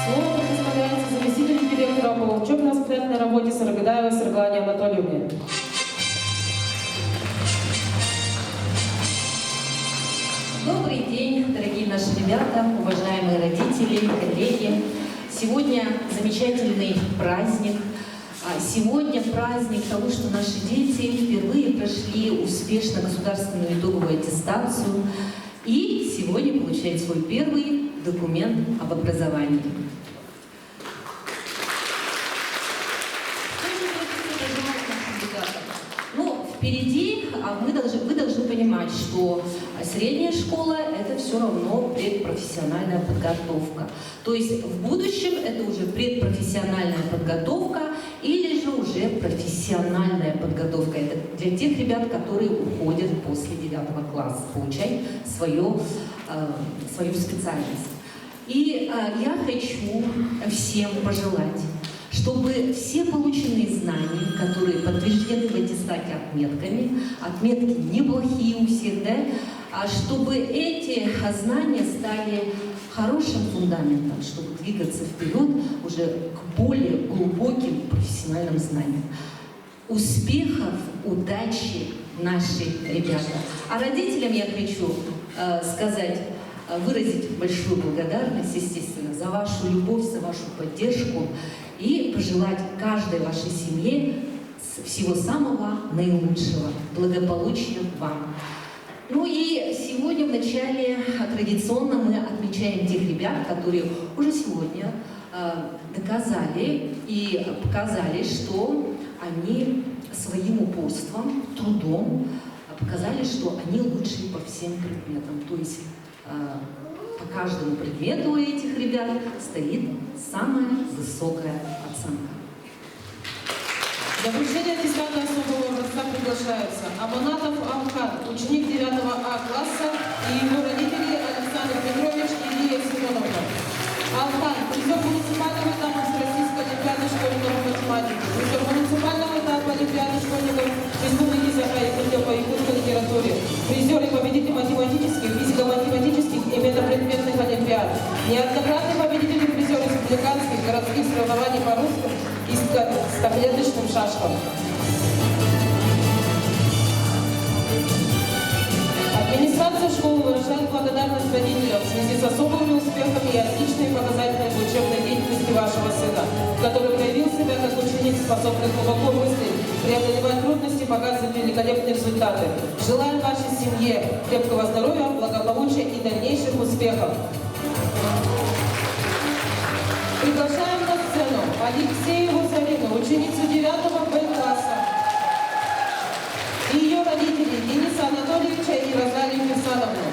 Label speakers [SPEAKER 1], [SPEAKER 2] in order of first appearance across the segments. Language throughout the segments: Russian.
[SPEAKER 1] Слово предоставляется заместителю директора по учебно-воспитательной работе Саргадаевой Светлане Анатольевне.
[SPEAKER 2] Добрый день, дорогие наши ребята, уважаемые родители, коллеги. Сегодня замечательный праздник. Сегодня праздник того, что наши дети впервые прошли успешно государственную итоговую аттестацию и сегодня получают свой первый документ об образовании. Ну, впереди вы должны понимать, что средняя школа – это все равно предпрофессиональная подготовка. То есть в будущем это уже предпрофессиональная подготовка или же уже профессиональная подготовка. Это для тех ребят, которые уходят после 9 класса, получать свою специальность. И я хочу всем пожелать, чтобы все полученные знания, которые подтверждены в аттестате отметками, отметки неплохие у всех, да, чтобы эти знания стали хорошим фундаментом, чтобы двигаться вперед уже к более глубоким профессиональным знаниям. Успехов, удачи, наши ребята. А родителям я хочу выразить большую благодарность, естественно, за вашу любовь, за вашу поддержку и пожелать каждой вашей семье всего самого наилучшего, благополучия вам. Ну и сегодня вначале традиционно мы отмечаем тех ребят, которые уже сегодня доказали и показали, что они своим упорством, трудом показали, что они лучшие по всем предметам. То есть по каждому предмету у этих ребят стоит самая высокая оценка.
[SPEAKER 1] Для вручения аттестата особого образца приглашаются Аманатов Амхан, ученик 9 А класса, и его родители Александр Петрович и Лилия Семеновна. Амхан, призер муниципального этапа Всероссийской олимпиады школьников по математике, призер муниципального этапа олимпиады школьников Республики Саха-Якутия по якутской литературе, призер и победитель математических, физико-математических и метапредметных олимпиад, неоднократный победитель и призер республиканских городских соревнований по русскому и стоклеточным шашкам. Администрация школы выражает благодарность родителям в связи с особыми успехами и отличными показателями в учебной деятельности вашего сына, который проявил себя как ученик, способный глубоко мыслить, преодолевать трудности, показывать великолепные результаты. Желаем вашей семье крепкого здоровья, благополучия и дальнейших успехов. Приглашаем на сцену Алексееву Зарину, ученицу 9 Б класса, и ее родителей Дениса Анатольевича и Розалию Хасановну.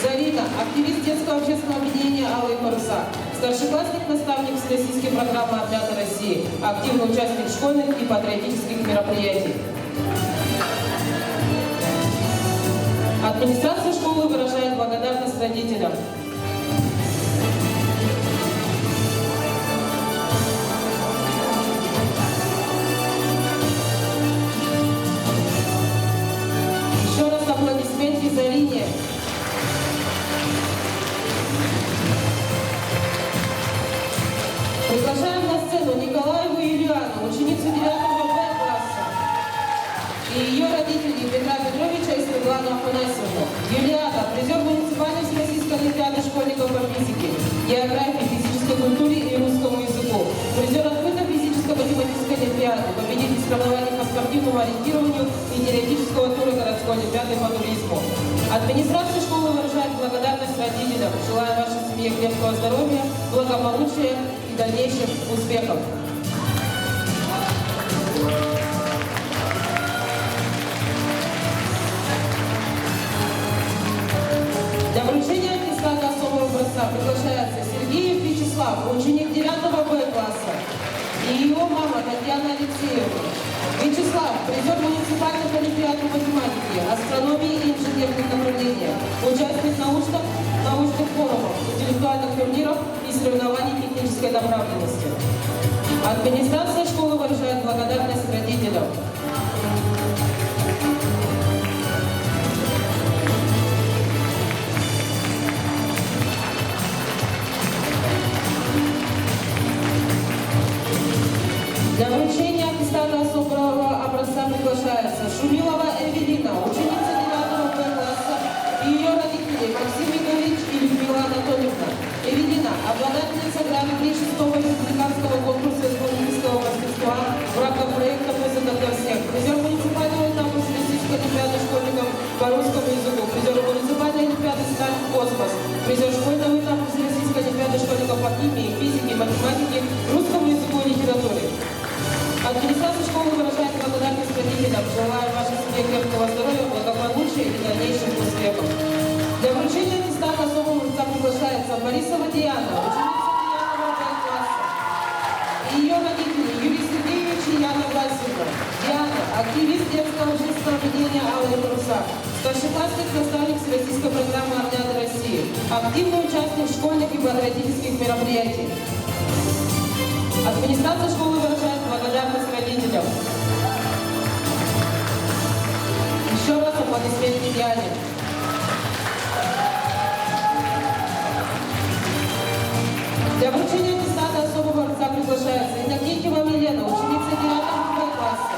[SPEAKER 1] Зарина – активист детского общественного объединения «Алые паруса», старшеклассник-наставник всероссийской программы «Отряда России», активный участник школьных и патриотических мероприятий. Администрация школы выражает благодарность родителям. Еще раз аплодисменты Зарине. Приглашаем на сцену Николаеву Юлиану, ученицу 9 Б класса, и ее родителей Петра Петровича и Светлану Афанасьевну. Юлиана – призер муниципальной всероссийской олимпиады школьников по физике, географии, физической культуре и русскому языку, призер открытой физическо-математической олимпиады, победитель соревнований по спортивному ориентированию и теоретического тура городской олимпиады по туризму. Администрация школы выражает благодарность родителям, желая вашей семье крепкого здоровья, благополучия и дальнейших успехов. Для вручения аттестата особого образца приглашается Сергеев Вячеслав, ученик 9 Б класса, и его мама Татьяна Алексеевна. Вячеслав – призер муниципальных олимпиад по математике, астрономии и инженерных направлениях, участник научных форумов, интеллектуальных турниров и соревнований технической направленности. Администрация школы выражает благодарность родителям. Для вручения аттестата особого образца приглашается Шумилова Эвелина, ученица 9 Б класса, и ее родители Максим Игоревич и Людмила Анатольевна. Эвелина, обладательница гран-при 6-го республиканского конкурса исполнительского мастерства в рамках проекта «Музыка для всех». Призер муниципального этапа Всероссийской олимпиады школьников по русскому языку. Призер муниципальной олимпиады «Сталь в космос». Призер школьного этапа Всероссийской олимпиады школьников по химии, физике, математике, русскому языку и литературе. Администрация школы выражает благодарность родителям, желая вашей семье крепкого здоровья, благополучия и дальнейших успехов. Для вручения аттестата особого образца приглашается Борисова Диана, ученица 9 Б класса, и ее родители Юрий Сергеевич и Яна Васильевна. Диана – активист детского женского объединения «Алые паруса», старшеклассник, наставник Всероссийской программы «Орлеаны России», активный участник школьных и патриотических мероприятий. Администрация школы выражает благодарность родителям. Еще раз аплодисменты Диане. Для вручения аттестата особого образца приглашается Иннокентьева Милена, ученица 9 Б класса,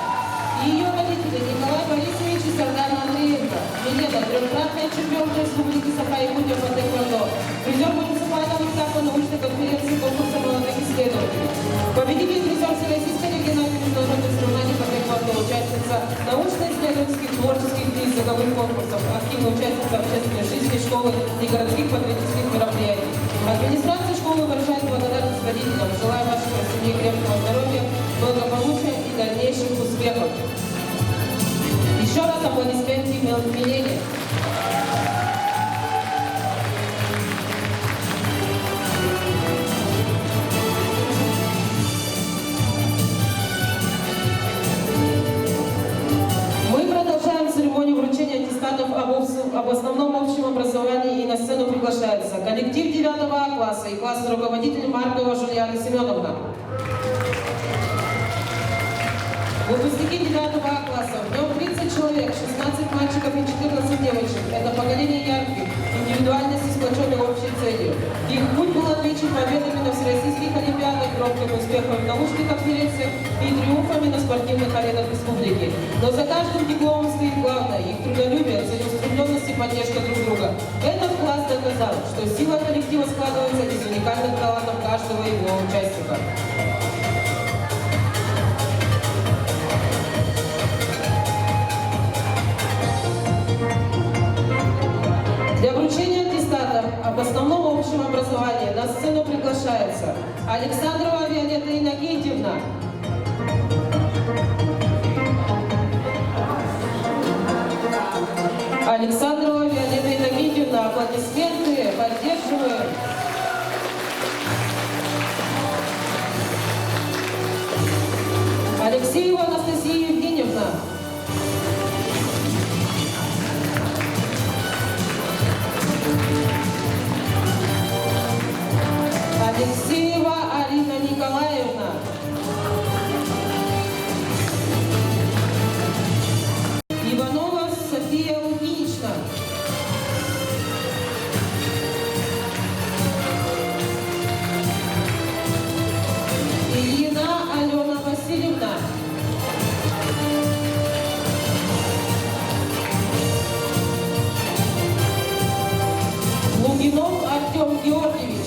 [SPEAKER 1] и ее родители Николай Борисович и Сардана Андреевна. Милена – трехкратная чемпионка республики Саха-Якутия по тэквондо, призер муниципального этапа научной конференции конкурса молодых исследователей, победитель призер Всероссийской региональной международных соревнований по тэквондо, участница научно-исследовательских, творческих и языковых конкурсов, активная участница общественной жизни школы и городских патриотических мероприятий. Администрация школы выражает благодарность родителям, желая вашей семье крепкого здоровья, благополучия и дальнейших успехов. Еще раз аплодисменты Милене. Мы продолжаем церемонию вручения аттестатов об основном общем образовании, и на сцену приглашается коллектив 9 А класса и классный руководитель Маркова Жульяна Семеновна. Выпускники 9 А класса, в нем 30 человек, 16 мальчиков и 14 девочек. Это поколение ярких, индивидуальности, сплоченной общей целью. Их путь был отмечен победами на всероссийских олимпиадах, громким успехом в научных конференциях и триумфами на спортивных аренах республики. Но за каждым дипломом стоит главное – их трудолюбие, целеустремленность и поддержка друг друга. Этот класс доказал, что сила коллектива складывается из уникальных талантов каждого его участника. Для вручения аттестата об основном общем образовании на сцену приглашается Александрова Виолетта Иннокентьевна. Александрова Виолетта Иннокентьевна, аплодисменты, поддерживаем. Алексеева Анастасия Евгеньевна. Алексеева Арина Николаевна. Иванова София Лукинична. Ильина Алена Васильевна. Лугинов Артем Георгиевич.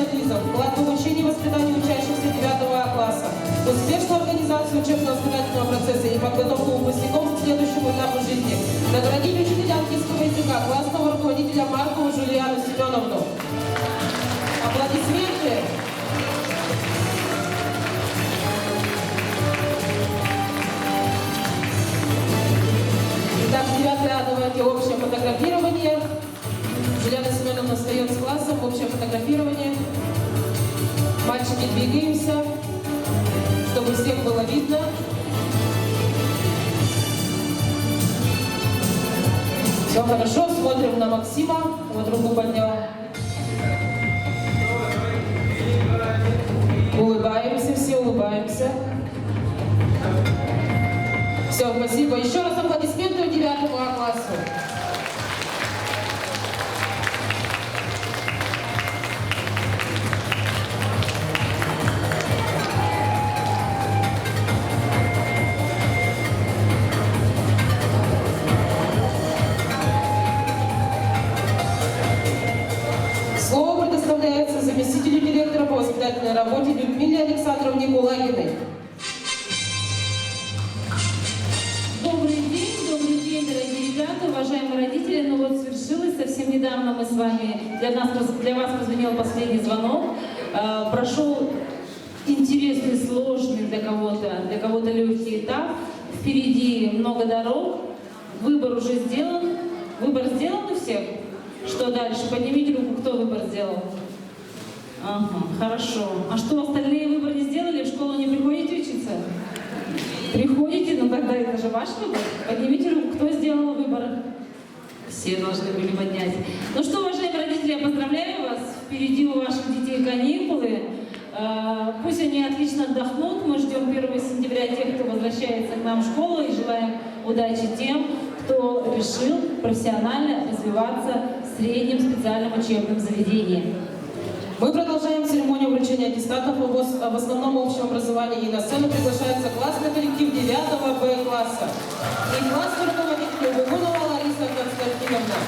[SPEAKER 1] профессионализм, вклад в обучение и воспитание учащихся 9 А класса, успешную организацию учебно-воспитательного процесса и подготовку выпускников к следующему этапу жизни. Наградить учителя английского языка, классного руководителя Маркову Жулиану Семеновну. Аплодисменты. Итак, 9 А, давайте общее фотографирование. Жулиана Семеновна встает с классом, общее фотографирование. Мальчики, двигаемся, чтобы всех было видно. Все хорошо, смотрим на Максима, вот руку поднял. Улыбаемся, все улыбаемся. Все, спасибо. Еще раз аплодисменты 9 А классу. Слово предоставляется заместителю директора по воспитательной работе Людмиле Александровне Кулагиной.
[SPEAKER 3] Добрый день, дорогие ребята, уважаемые родители. Ну вот свершилось совсем недавно мы с вами, для вас прозвенел последний звонок. Прошел интересный, сложный для кого-то легкий этап. Впереди много дорог. Выбор уже сделан. Выбор сделан у всех? Что дальше? Поднимите руку, кто выбор сделал. Ага, хорошо. А что, остальные выбор не сделали? В школу не приходите учиться? Приходите, ну тогда это же ваш выбор. Поднимите руку, кто сделал выбор. Все должны были поднять. Ну что, уважаемые родители, я поздравляю вас. Впереди у ваших детей каникулы. Пусть они отлично отдохнут. Мы ждем 1 сентября тех, кто возвращается к нам в школу, и желаем удачи тем, кто решил профессионально развиваться в среднем специальном учебном заведении.
[SPEAKER 1] Мы продолжаем церемонию вручения аттестатов об основном общем образовании, и на сцену приглашается классный коллектив 9 Б класса и классный руководитель Бегунова Лариса Константиновна.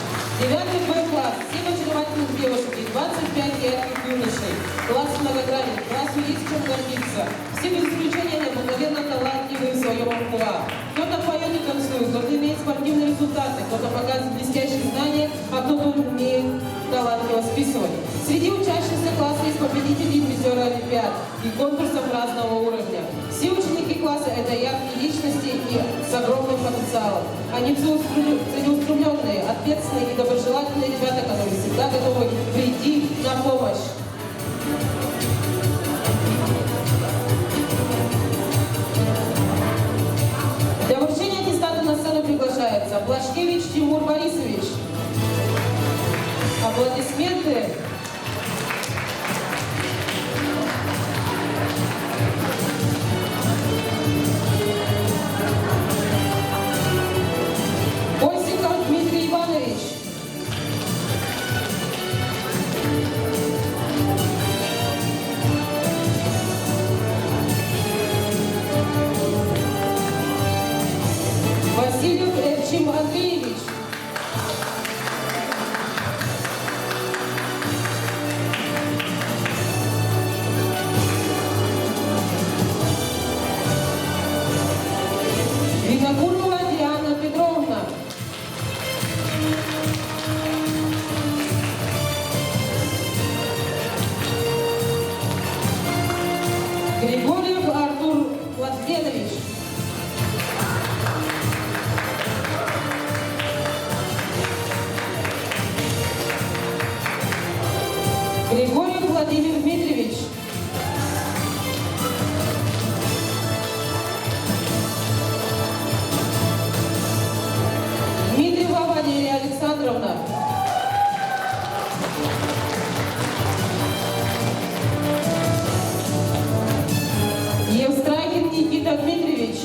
[SPEAKER 1] 9 Б класс, 7 очаровательных девушек и 25 ярких юношей. Класс многогранен, классу есть чем гордиться. Все без исключения необыкновенно талантливы в своем амплуа. Кто-то поет и танцует, кто-то имеет спортивные результаты, кто-то показывает блестящие знания, а кто-то умеет талантливо списывать. Среди учащихся класса есть победители и призеры олимпиад и конкурсов разного уровня. Все ученики класса – это яркие личности и с огромным потенциалом. Они целеустремленные, ответственные и доброжелательные ребята, которые всегда готовы прийти на помощь. Для вручения аттестата на сцену приглашается Блашкевич Тимур Борисович. Аплодисменты. Осиков Дмитрий Иванович. Васильев Эрчим Андреевич. Винокурова Диана Петровна. Григорьев Артур Владленович. Григорьев Владимир Дмитриевич. Дмитриева Валерия Александровна. Евстрахин Никита Дмитриевич.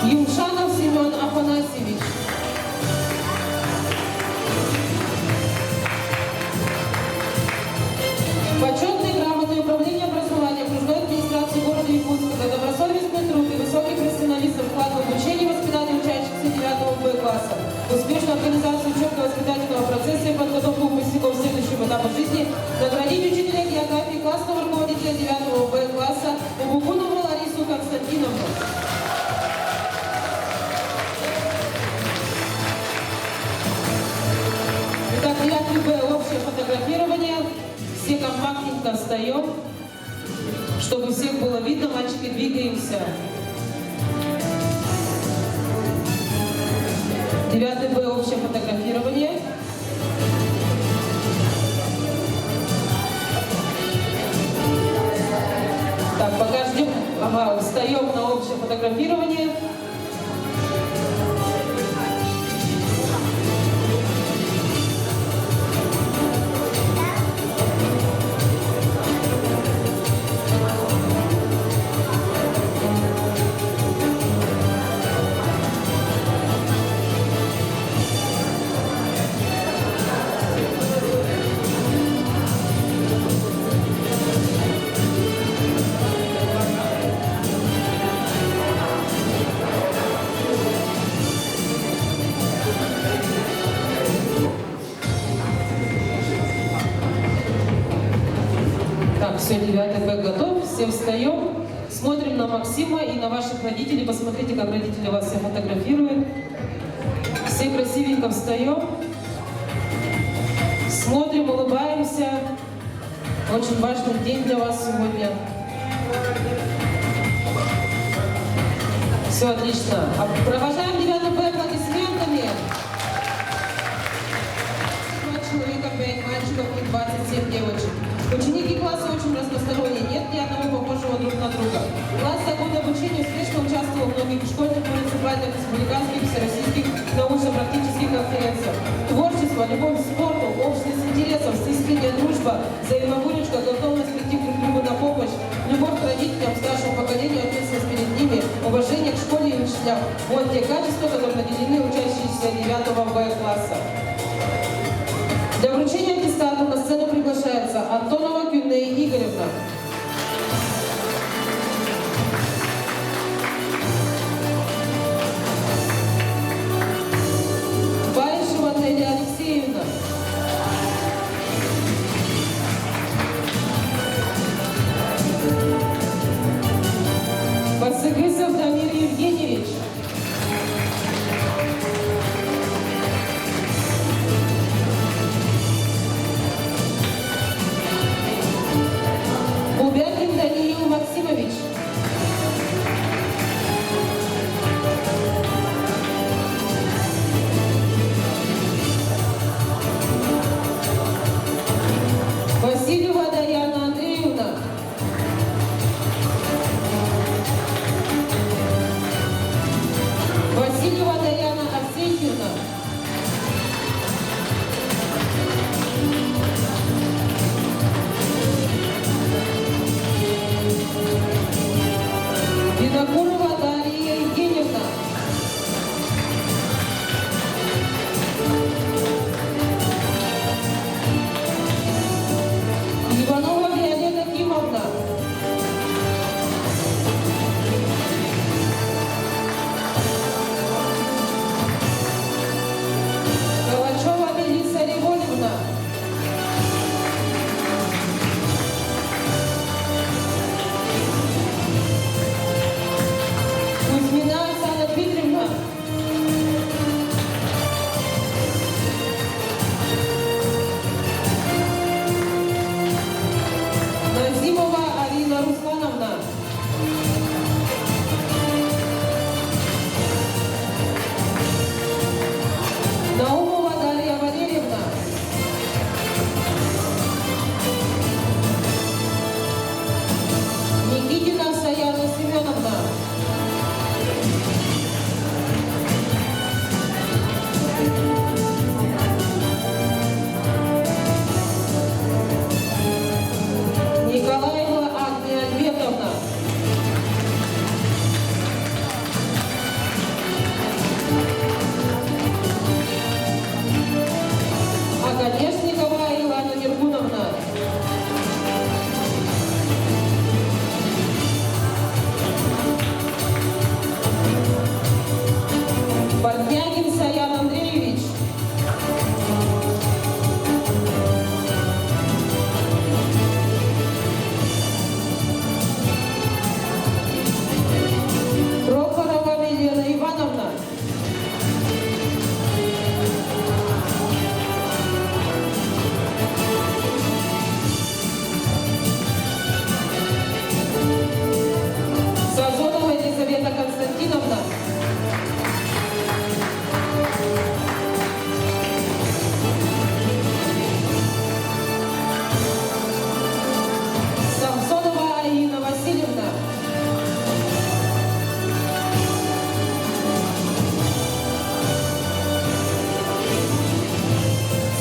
[SPEAKER 1] Юмшанов Семен Афанасьевич. Почетные грамоты управления образования окружной администрации города Якутска за добросовестный труд и высокий профессионализм вклад в обучение и воспитание учащихся 9 Б класса, успешную организацию учебно-воспитательного процесса и подготовку выпускников к следующему этапу жизни наградить учителя географии классного руководителя 9 Б класса Убукунову Ларису Константиновну. Итак, 9 Б общее фотографирование. Все компактненько встаем, чтобы всех было видно. Мальчики, двигаемся. 9 Б общее фотографирование. Так, пока ждем. Ага, встаем на общее фотографирование. Так, все, 9 Б готов, все встаем, смотрим на Максима и на ваших родителей, посмотрите, как родители вас все фотографируют. Все красивенько встаем, смотрим, улыбаемся. Очень важный день для вас сегодня. Все отлично. Провожаем 9 Б аплодисментами. Человека 5 мальчиков и 27 девочек. Ученики класса очень разносторонние, нет ни одного похожего друг на друга. Класс за годы обучения успешно участвовал в многих школьных, муниципальных, республиканских, всероссийских научно-практических конференциях. Творчество, любовь к спорту, общность интересов, стискание, дружба, взаимовыручка, готовность прийти друг другу на помощь, любовь к родителям, старшему поколению, ответственность перед ними, уважение к школе и учителям. Вот те качества, которые наделены учащиеся 9 Б класса. Для вручения аттестата на сцену приглашается Антонова Гюннея Игоревна. Баишева Нелли Алексеевна. Бацыгысов Дамир Евгеньевич. Сазонова Елизавета Константиновна. Самсонова Аина Васильевна.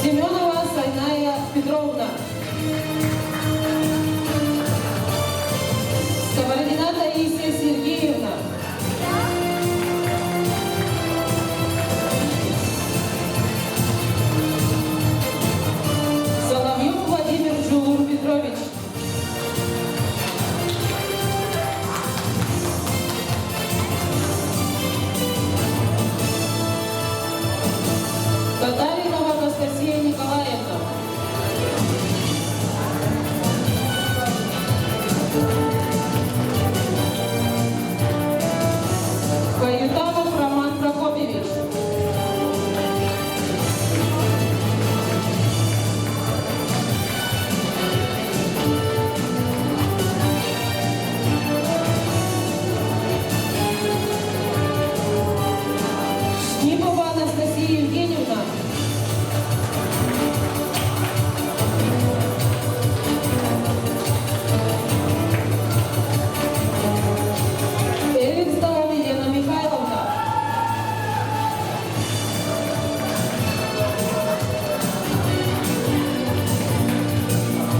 [SPEAKER 1] Семенова Сайная Петровна. Сковородина Таисия Сергеевна. Соловьев Владимир Джулур Петрович. Татаринова Анастасия Николаевна. Каютанов Роман Прокопьевич. Шнипова Анастасия Евгеньевна. Эвенстова Елена Михайловна.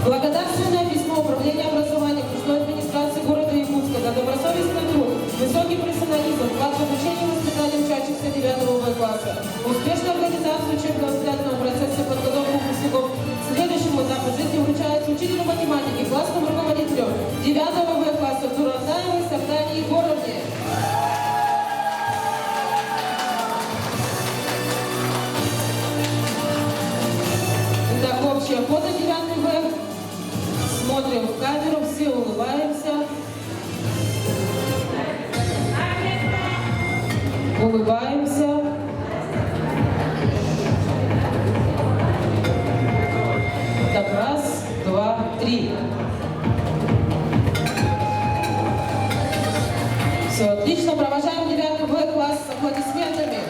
[SPEAKER 1] Благодарственное письмо Управления образования Окружной администрации города Якутска за добросовестный труд, высокий профессионализм, вклад в обучение и воспитание учащихся 9 класса, успешную организацию учебно-воспитательного процесса и подготовку выпускников к следующему этапу жизни вручается учителю математики, классному руководителю 9 класса Туратаевой Савдании Егоровне. Итак, общее фото 9 В. Смотрим в камеру, все улыбаемся. Улыбаемся. Так, раз, два, три. Все, отлично. Провожаем 9 В класс с аплодисментами.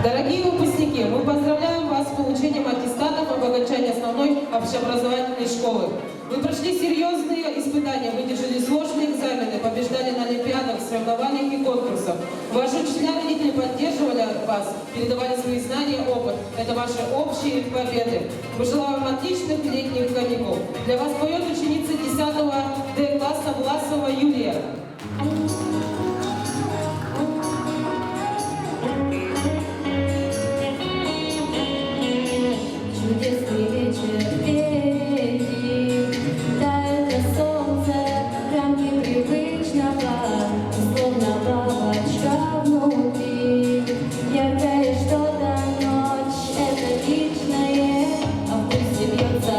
[SPEAKER 1] Дорогие выпускники, мы поздравляем вас с получением аттестатов об окончании основной общеобразовательной школы. Вы прошли серьезные испытания, выдержали сложные экзамены, побеждали на олимпиадах, соревнованиях и конкурсах. Ваши учителя и родители поддерживали вас, передавали свои знания и опыт. Это ваши общие победы. Мы желаем вам отличных летних каникул. Для вас поет ученица 10 Д класса Власова Юлия.
[SPEAKER 4] Чудесный вечер впереди, тает на солнце рамки привычного, словно бабочка внутри. Яркое что-то ночь, это личное, а в пульсе бьется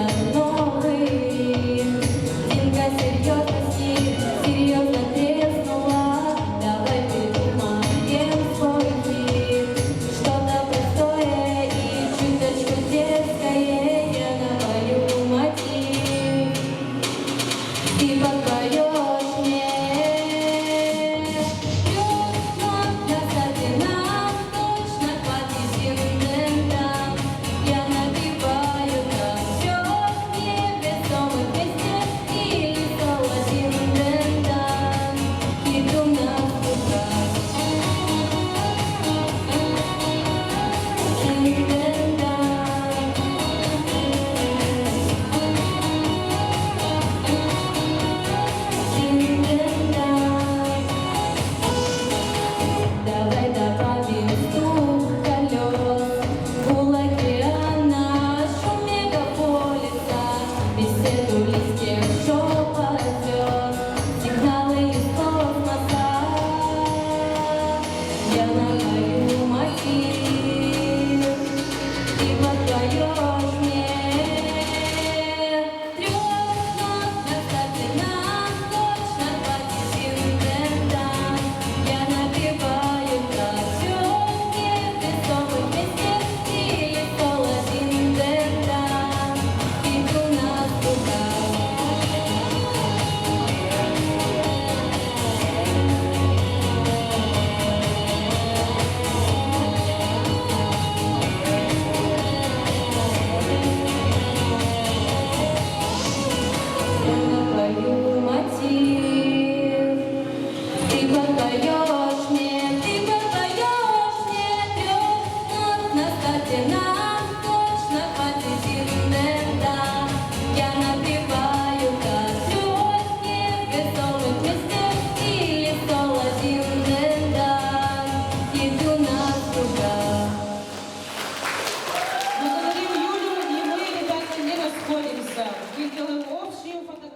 [SPEAKER 4] спою мотив. Ты подпоешь мне трех нот на старте нам точно хватит иногда. Я напеваю как легких весомых листьев или соло иногда. Иду на кругах.
[SPEAKER 1] Благодарим Юлю, и мы, ребята, не расходимся. Мы сделаем общую фотографию.